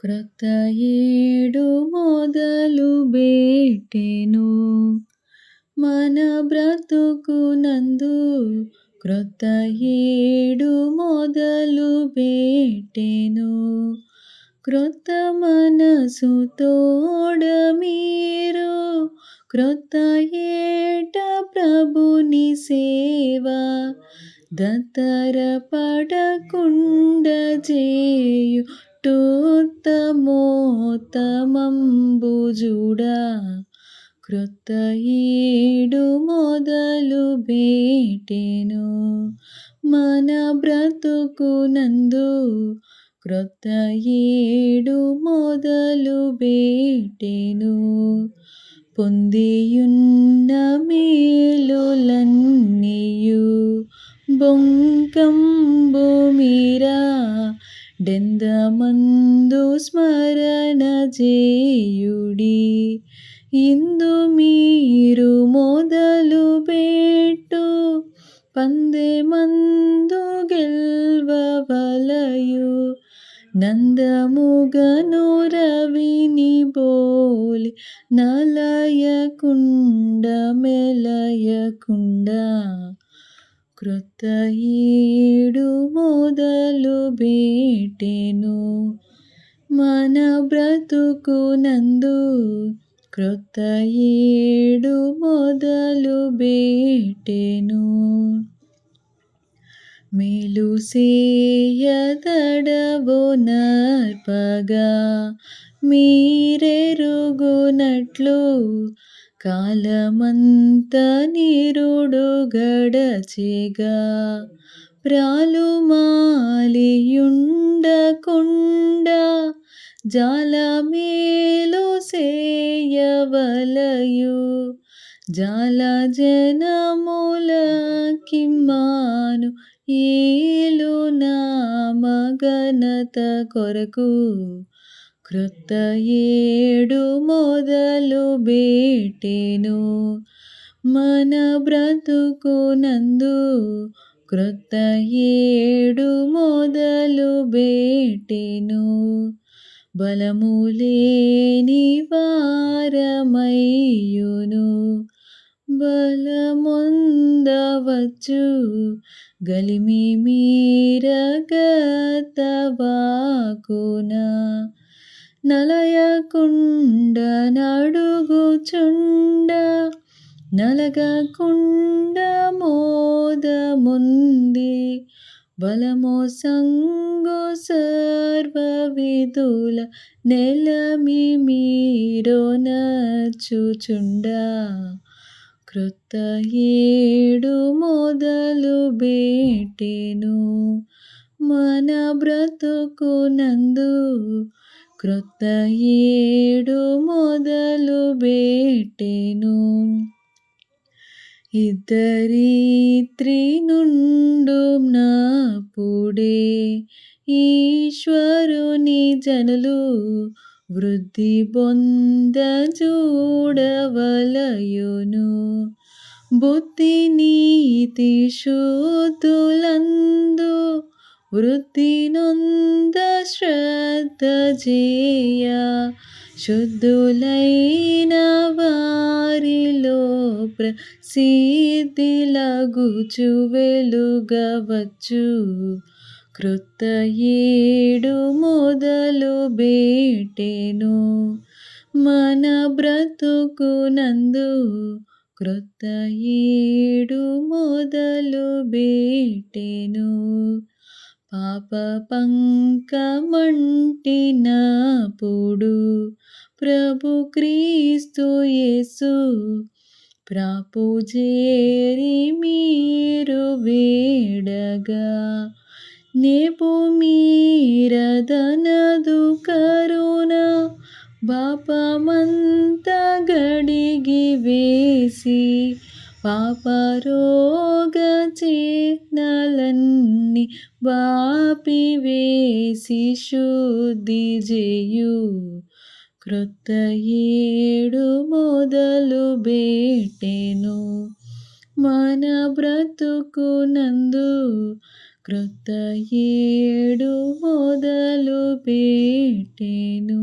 క్రొత్త ఏడు మొదలు బెట్టెను మన బ్రతుకునందు. క్రొత్త ఏడు మొదలు బెట్టెను క్రొత్త మనసు తోడ మీరు. క్రొత్త ఏట ప్రభుని సేవ దత్తర పడకుండ చేయు టుత్తమోత్తమంబుజుడా. క్రొత్త ఏడు మొదలు బెట్టెను మన బ్రతుకునందు. క్రొత్త ఏడు మొదలు బెట్టెను పొందియున్న మేలులన్నీయు బొంకంబు మీరా. డెందమందు స్మరణ చేయుడి ఇందు మీరు మొదలు పెట్టు పందెమందు గెల్వవలయు. నందముగను రవిని బోలి నలయకుండ మెలయకుండ. క్రొత్త ఏడు మొదలు బెట్టెను మన బ్రతుకునందు. క్రొత్త ఏడు మొదలు బెట్టెను మేలు సేయదడవు నర్పగా మీరెరుగునట్లు. కాలమంత నిరుడు గడచెగా ప్రాలుమాలియుండకుండ. జాలమేలు సేయవలయు జాల జనములకిమ్మాను ఏలు నామఘనత కొరకు. క్రొత్త ఏడు మొదలు బెట్టెను మన బ్రతుకునందు. క్రొత్త ఏడు మొదలు బెట్టెను బలములేని వారమయ్యును బలమొందవచ్చు. గలిమి మీరగతవాకున నలయకుండ నడుగుచుండ. నలగకుండ మోదముంది బలమొసంగు సర్వవిధుల నెలమి మీరొనర్చుచుండ. క్రొత్త ఏడు మొదలు బెట్టెను మన బ్రతుకునందు. క్రొత్త ఏడు మొదలు బెట్టెను ఇద్దరిత్రి నుండునప్పుడే ఈశ్వరుని జనులు వృద్ధి బొంద చూడవలయును. బుద్ధి నీతి శుద్ధులందు వృద్ధి నొంద శ్రద్ధ చేయ. శుద్ధులైన వారిలో ప్రసిద్ధిలగుచు వెలుగవచ్చు. క్రొత్త ఏడు మొదలు బెట్టెను మన బ్రతుకునందు. క్రొత్త ఏడు మొదలు బెట్టెను పాప పంకమంటినప్పుడు ప్రభు క్రీస్తు యేసు ప్రాపుజేరి మీరు వేడగా. నేపు మీరదనదు కరుణ పాపమంత గడిగి వేసి. పాపరోగ చిహ్నలన్నీ బాపివేసి శుద్ధి చేయు. క్రొత్త ఏడు మొదలు బెట్టెను మన బ్రతుకునందు. క్రొత్త ఏడు మొదలు పెట్టెను.